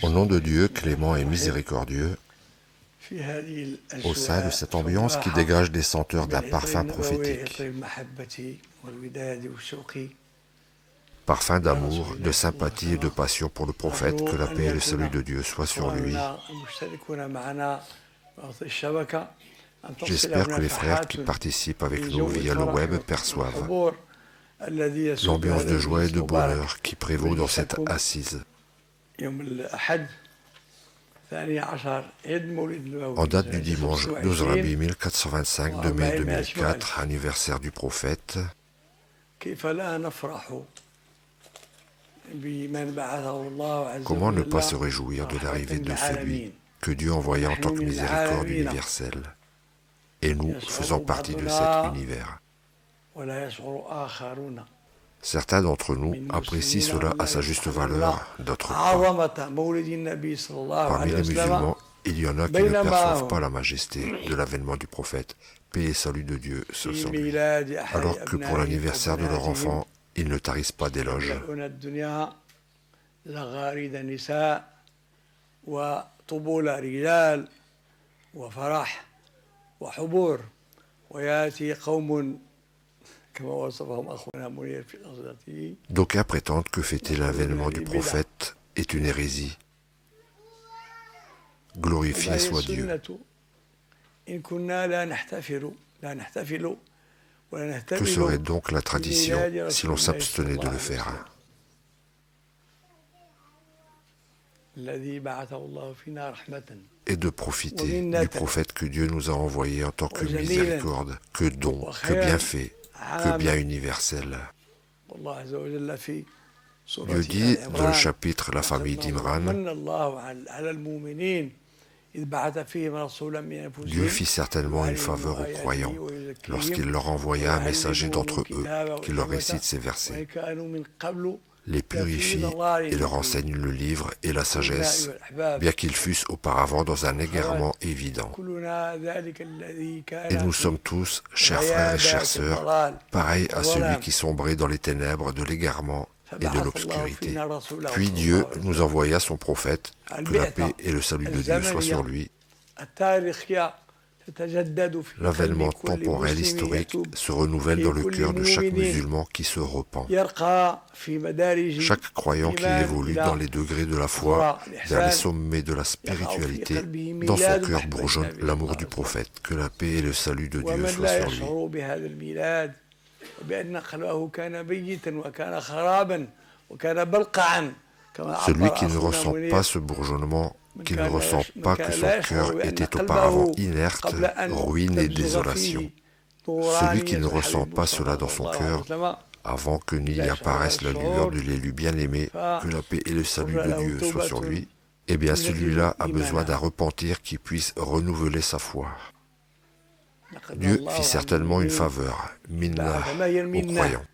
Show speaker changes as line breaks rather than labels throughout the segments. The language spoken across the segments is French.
Au nom de Dieu, clément et miséricordieux, au sein de cette ambiance qui dégage des senteurs d'un parfum prophétique, parfum d'amour, de sympathie et de passion pour le prophète, que la paix et le salut de Dieu soient sur lui. J'espère que les frères qui participent avec nous via le web perçoivent l'ambiance de joie et de bonheur qui prévaut dans cette assise. En date du dimanche 12 Rabi 1425 de mai 2004, anniversaire du prophète, comment ne pas se réjouir de l'arrivée de celui que Dieu envoya en tant que miséricorde universelle, et nous faisons partie de cet univers. Certains d'entre nous apprécient cela à sa juste valeur, d'autres pas. Parmi les musulmans, il y en a qui ne perçoivent pas la majesté de l'avènement du prophète, paix et salut de Dieu sur lui, alors que pour l'anniversaire de leur enfant, ils ne tarissent pas d'éloges. D'aucuns prétendent que fêter l'avènement du prophète est une hérésie. Glorifié soit Dieu. Que serait donc la tradition si l'on s'abstenait de le faire? Et de profiter du prophète que Dieu nous a envoyé en tant que miséricorde, que don, que bienfait, que bien universel. Dieu dit dans le chapitre La famille d'Imran, Dieu fit certainement une faveur aux croyants lorsqu'il leur envoya un messager d'entre eux qui leur récite ces versets, les purifie et leur enseigne le livre et la sagesse, bien qu'ils fussent auparavant dans un égarement évident. Et nous sommes tous, chers frères et chères sœurs, pareils à celui qui sombrait dans les ténèbres de l'égarement et de l'obscurité. Puis Dieu nous envoya son prophète, que la paix et le salut de Dieu soient sur lui. L'avènement temporel historique se renouvelle dans le cœur de chaque musulman qui se repent. Chaque croyant qui évolue dans les degrés de la foi vers les sommets de la spiritualité, dans son cœur bourgeonne l'amour du prophète, que la paix et le salut de Dieu soient sur lui. Celui qui ne ressent pas ce bourgeonnement, qui ne ressent pas que son cœur était auparavant inerte, ruine et désolation. Celui qui ne ressent pas cela dans son cœur, avant que n'y apparaisse la lueur de l'élu bien-aimé, que la paix et le salut de Dieu soient sur lui, eh bien celui-là a besoin d'un repentir qui puisse renouveler sa foi. Dieu fit certainement une faveur, minna, aux croyants.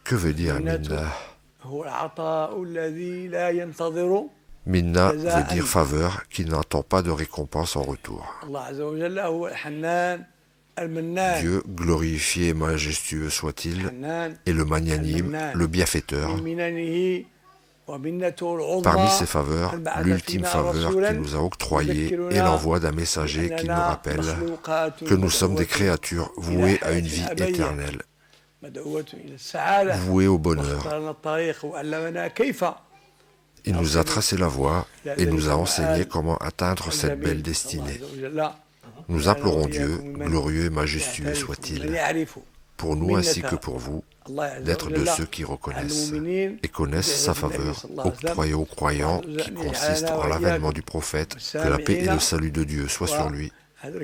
Que veut dire minna? Minna veut dire faveur qui n'entend pas de récompense en retour. Dieu, glorifié et majestueux soit-il, est le magnanime, le bienfaiteur. Parmi ces faveurs, l'ultime faveur qu'il nous a octroyée est l'envoi d'un messager qui nous rappelle que nous sommes des créatures vouées à une vie éternelle, vouées au bonheur. Il nous a tracé la voie et nous a enseigné comment atteindre cette belle destinée. Nous implorons Dieu, glorieux et majestueux soit-il, pour nous ainsi que pour vous, d'être de ceux qui reconnaissent et connaissent sa faveur, octroyée aux croyants, qui consiste en l'avènement du prophète, que la paix et le salut de Dieu soient sur lui.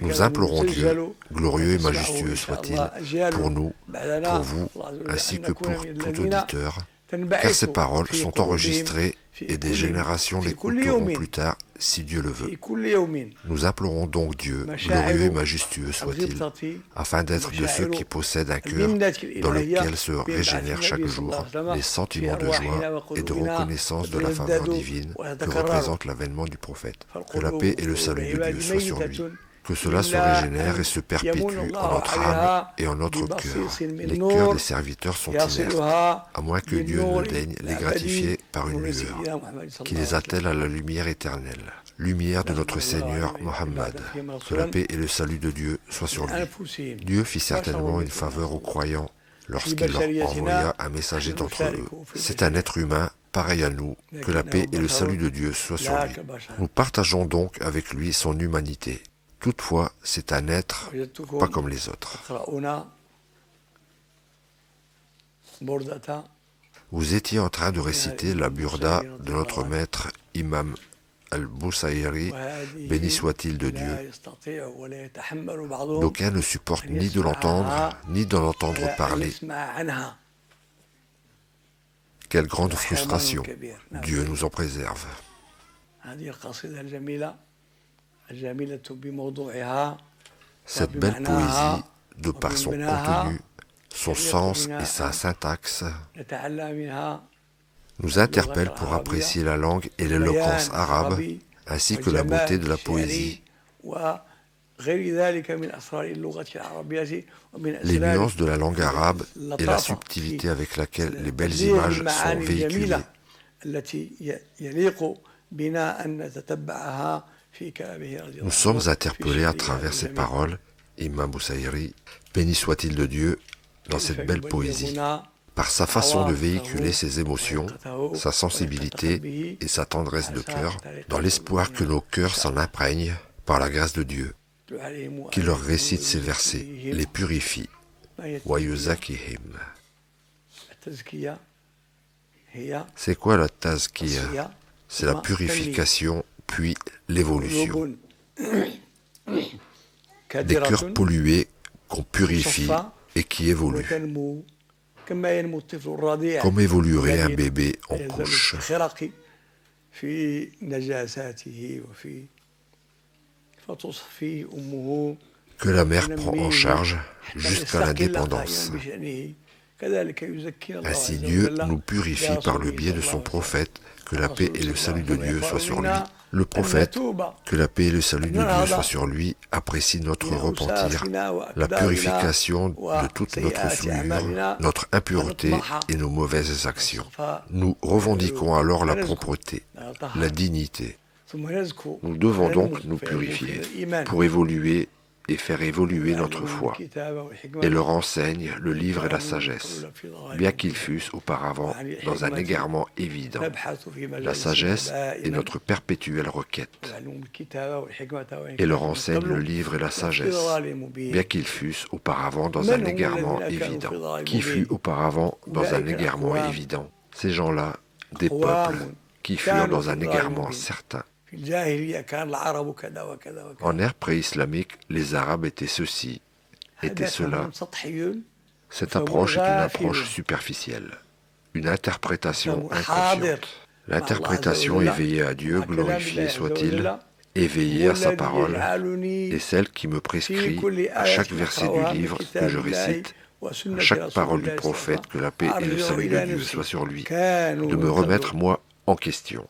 Nous implorons Dieu, glorieux et majestueux soit-il, pour nous, pour vous, ainsi que pour tout auditeur, car ces paroles sont enregistrées et des générations l'écouteront plus tard, si Dieu le veut. Nous implorons donc Dieu, glorieux et majestueux soit-il, afin d'être de ceux qui possèdent un cœur dans lequel se régénèrent chaque jour les sentiments de joie et de reconnaissance de la faveur divine que représente l'avènement du prophète. Que la paix et le salut de Dieu soient sur lui. que cela se régénère et se perpétue en notre âme et en notre cœur. Les cœurs des serviteurs sont inertes, à moins que Dieu ne daigne les gratifier par une lueur, qui les attelle à la lumière éternelle, lumière de notre Seigneur Mohammed, que la paix et le salut de Dieu soient sur lui. Dieu fit certainement une faveur aux croyants lorsqu'il leur envoya un messager d'entre eux. C'est un être humain, pareil à nous, que la paix et le salut de Dieu soient sur lui. Nous partageons donc avec lui son humanité. Toutefois, c'est un être pas comme les autres. Vous étiez en train de réciter la burda de notre maître Imam al-Busayri, béni soit-il de Dieu. D'aucuns ne supportent ni de l'entendre, ni d'en entendre parler. Quelle grande frustration. Dieu nous en préserve. Cette belle poésie, de par son contenu, son sens et sa syntaxe, nous interpelle pour apprécier la langue et l'éloquence arabe, ainsi que la beauté de la poésie. Les nuances de la langue arabe et la subtilité avec laquelle les belles images sont véhiculées. Nous sommes interpellés à travers ces paroles, Imam Busayri, béni soit-il de Dieu, dans cette belle poésie, par sa façon de véhiculer ses émotions, sa sensibilité et sa tendresse de cœur, dans l'espoir que nos cœurs s'en imprègnent par la grâce de Dieu, qui leur récite ces versets, les purifie. Wa yuzakihim. C'est quoi la tazkiya? C'est la purification, puis l'évolution. Des cœurs pollués qu'on purifie et qui évoluent. Comme évoluerait un bébé en couche. Que la mère prend en charge jusqu'à l'indépendance. Ainsi Dieu nous purifie par le biais de son prophète, que la paix et le salut de Dieu soient sur lui. Le prophète, que la paix et le salut de Dieu soient sur lui, apprécie notre repentir, la purification de toute notre souillure, notre impureté et nos mauvaises actions. Nous revendiquons alors la propreté, la dignité. Nous devons donc nous purifier pour évoluer et faire évoluer notre foi, et leur enseigne le livre et la sagesse, bien qu'ils fussent auparavant dans un égarement évident. La sagesse est notre perpétuelle requête, et leur enseigne le livre et la sagesse, bien qu'ils fussent auparavant dans un égarement évident. Qui fut auparavant dans un égarement évident? Ces gens-là, des peuples qui furent dans un égarement certain. En ère pré-islamique, les Arabes étaient ceci, étaient cela. Cette approche est une approche superficielle, une interprétation inconsciente. L'interprétation éveillée à Dieu, glorifié soit-il, éveillée à sa parole, est celle qui me prescrit à chaque verset du livre que je récite, à chaque parole du prophète, que la paix et le salut de Dieu soient sur lui, de me remettre moi en question.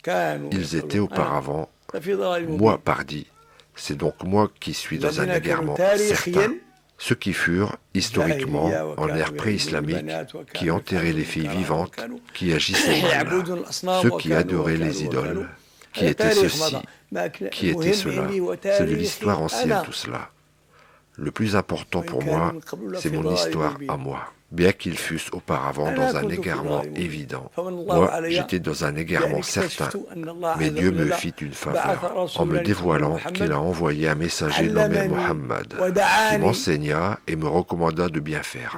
Ils étaient auparavant, moi pardi, c'est donc moi qui suis dans un égarement certain. Ceux qui furent, historiquement, en ère pré-islamique, qui enterraient les filles vivantes, qui agissaient mal, ceux qui adoraient les idoles, qui étaient ceci, qui étaient cela. C'est de l'histoire ancienne tout cela. Le plus important pour moi, c'est mon histoire à moi. Bien qu'ils fussent auparavant dans un égarement évident. Moi, j'étais dans un égarement certain, mais Dieu me fit une faveur en me dévoilant qu'il a envoyé un messager nommé Mohammed, qui m'enseigna et me recommanda de bien faire.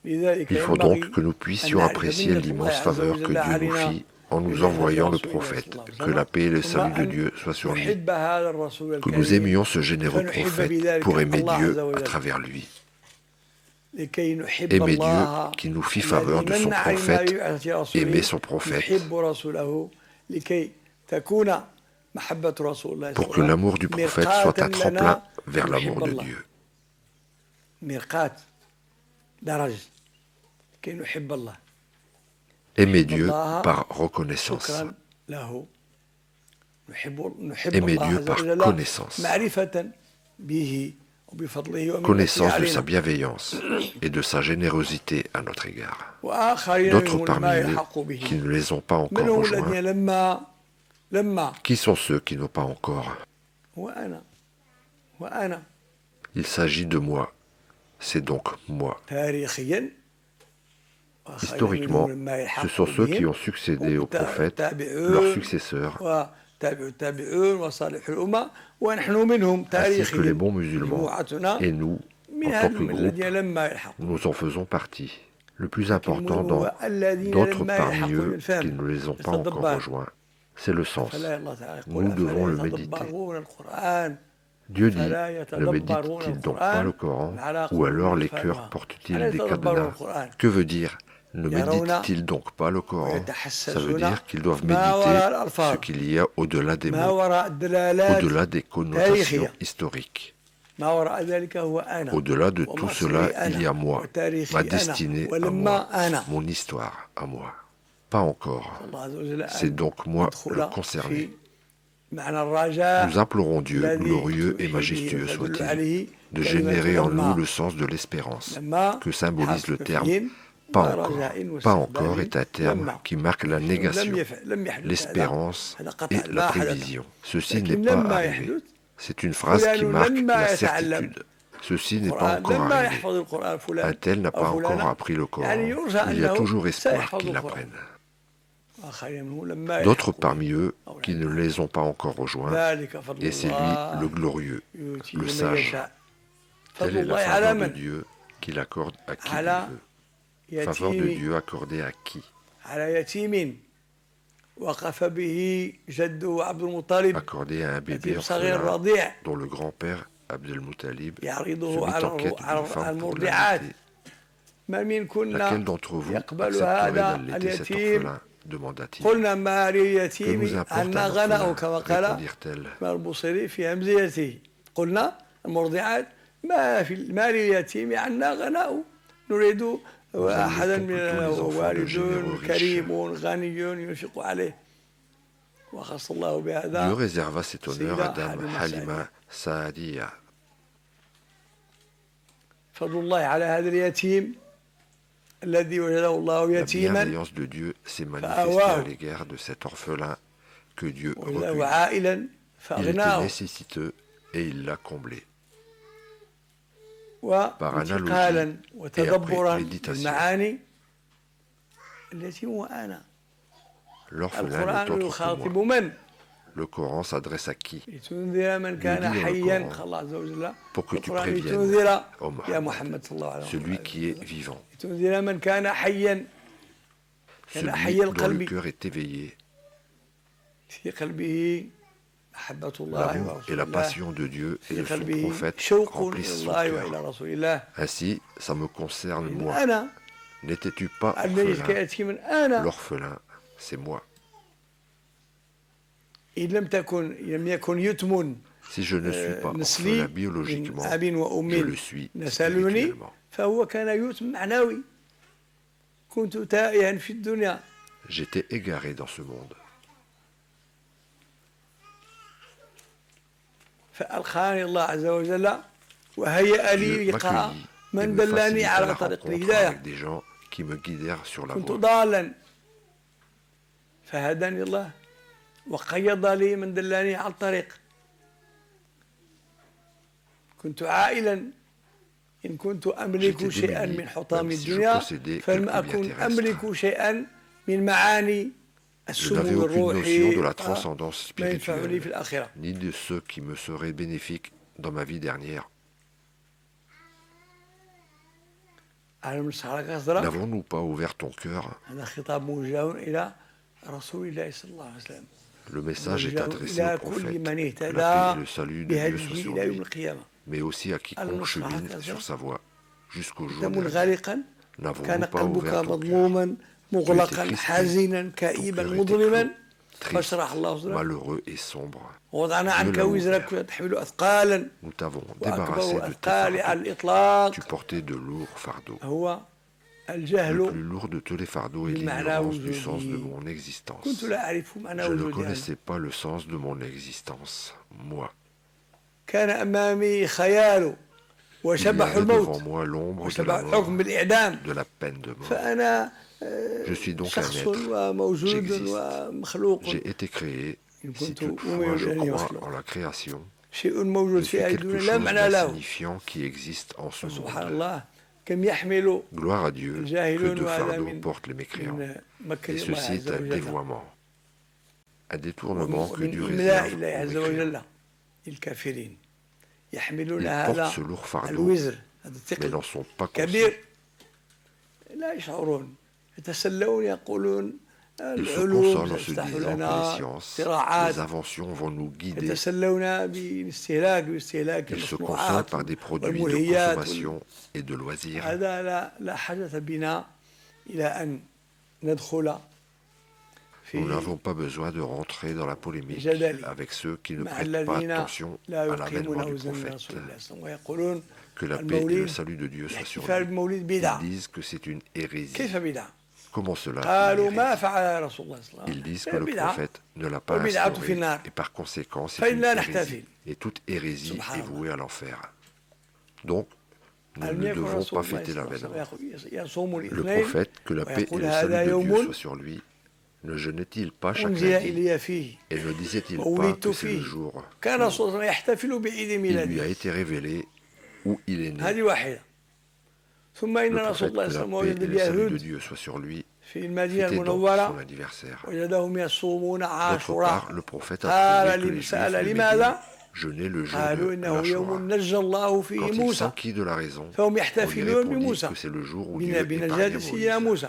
Il faut donc que nous puissions apprécier l'immense faveur que Dieu nous fit en nous envoyant le prophète, que la paix et le salut de Dieu soient sur lui, que nous aimions ce généreux prophète pour aimer Dieu à travers lui. Aimer Dieu qui nous fit faveur de son prophète, aimer son prophète, pour que l'amour du prophète soit un tremplin vers l'amour de Dieu. Aimer Dieu par reconnaissance. Aimer Dieu par connaissance. Connaissance de sa bienveillance et de sa générosité à notre égard. D'autres parmi eux qui ne les ont pas encore rejoints. Qui sont ceux qui n'ont pas encore? Il s'agit de moi. C'est donc moi. Historiquement, ce sont ceux qui ont succédé aux prophètes, leurs successeurs, ainsi que les bons musulmans. Et nous, en tant que groupe, nous en faisons partie. Le plus important dans d'autres parmi eux qui ne les ont pas encore rejoints, c'est le sens. Nous devons le méditer. Dieu dit, ne médite-t-il donc pas le Coran, ou alors les cœurs portent-ils des cadenas? Que veut dire ne médite-t-il donc pas le Coran? Ça veut dire qu'ils doivent méditer ce qu'il y a au-delà des mots, au-delà des connotations historiques. Au-delà de tout cela, il y a moi, ma destinée à moi, mon histoire à moi. Pas encore. C'est donc moi le concerné. Nous implorons Dieu, glorieux et majestueux soit-il, de générer en nous le sens de l'espérance, que symbolise le terme « pas encore ». « Pas encore » est un terme qui marque la négation, l'espérance et la prévision. Ceci n'est pas arrivé. C'est une phrase qui marque la certitude. Ceci n'est pas encore arrivé. Un tel n'a pas encore appris le Coran. Il y a toujours espoir qu'il l'apprenne. D'autres parmi eux qui ne les ont pas encore rejoints, et c'est lui le glorieux, le sage. Telle est la faveur de Dieu qu'il accorde à qui il veut. Faveur de Dieu accordée à qui? Accordée à un bébé orphelin dont le grand-père, Abdel-Muttalib, se mit en quête d'une femme pour l'allaiter. Laquelle d'entre vous accepterait d'allaiter cet orphelin? Demanda-t-il. Que nous importe un orphelin? Répondirent-elles. Nous admettons que tous les enfants de généreux riches. Dieu réserva cet honneur à Dame Halima Saadiya. La bienveillance de Dieu s'est manifestée à l'égard de cet orphelin que Dieu recueillit. Il était nécessiteux et il l'a comblé. Par analogie et après méditation, l'orphelin n'est autre que moi. Le Coran s'adresse à qui? Il dit dans le Coran, pour que tu préviennes, ô Mohammed, celui qui est vivant, celui dont le cœur est éveillé. L'amour et la passion de Dieu et de son prophète remplissent son cœur. Ainsi, ça me concerne moi. N'étais-tu pas orphelin? L'orphelin, c'est moi. Si je ne suis pas orphelin biologiquement, je le suis spirituellement. J'étais égaré dans ce monde. Dieu m'accueillit et me facilita la rencontre avec des gens qui me guidèrent sur la voie. J'étais démuni, même si je possédais quelques biens terrestres. Je n'avais aucune notion de la transcendance spirituelle, ni de ce qui me serait bénéfique dans ma vie dernière. N'avons-nous pas ouvert ton cœur? Le message est adressé au prophète, que la paix et le salut de Dieu soient sur lui, mais aussi à quiconque chemine sur sa voie, jusqu'au jour de la vie. N'avons-nous pas ouvert ton cœur? Tu étais triste, malheureux et sombre. Nous t'avons débarrassé de tes fardeaux. Tu portais de lourds fardeaux. Il s'agit de Dieu, le glorieux, le sage, le Le plus lourd de tous les fardeaux est l'ignorance du sens de mon existence. Je ne connaissais pas le sens de mon existence, moi. Il y avait devant moi l'ombre de la mort, de la peine de mort. Je suis donc un être, j'existe. J'ai été créé, si toutefois je crois en la création. Je suis quelque chose d'insignifiant qui existe en ce monde. Gloire à Dieu que deux fardeaux portent les mécréants, et ceci est un dévoiement, un détournement que Dieu réserve aux mécréants. Ils portent ce lourd fardeau, mais n'en sont pas conscients. Ils se consolent en se disant que les sciences, les inventions vont nous guider. Ils se consolent par des produits de consommation et de loisirs. Nous n'avons pas besoin de rentrer dans la polémique avec ceux qui ne prêtent pas attention à l'avènement du prophète. Que la paix et le salut de Dieu soient sur lui. Ils disent que c'est une hérésie. Comment cela? Ils disent que le prophète ne l'a pas instauré et par conséquent c'est une hérésie. Et toute hérésie est vouée à l'enfer. Donc, nous ne devons pas fêter l'avènement. Le prophète, que la paix et le salut de Dieu soient sur lui, ne jeûnait-il pas chaque lundi et ne disait-il pas que c'est le jour où il lui a été révélé où il est né? Le prophète, que la paix et le salut de Dieu soient sur lui, fêtait donc son anniversaire. D'autre part, le prophète a trouvé que les Juifs et les Médines jeûnaient le jour de Ashura. Quand il s'enquit de la raison, on lui répondit que c'est le jour où Dieu épargna Moïse.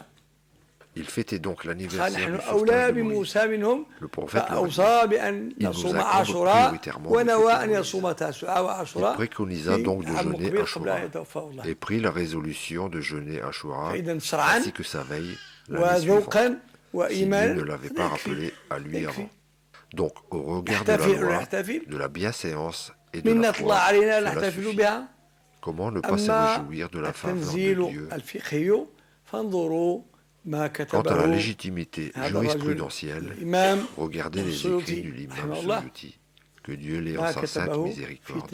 Il fêtait donc l'anniversaire du sauvetage de Moïse. Le prophète leur dit, il nous incombe prioritairement de fêter Moïse. Il préconisa donc de jeûner Ashura et prit la résolution de jeûner Ashura ainsi que sa veille l'année suivante, si Dieu ne l'avait pas rappelé à lui avant. Donc, au regard de la loi, de la bienséance et de la foi, cela suffit. Comment ne pas se réjouir de la faveur de Dieu? Quant à la légitimité jurisprudentielle, regardez les écrits de l'imam Suyuti, que Dieu l'ait en sa sainte miséricorde.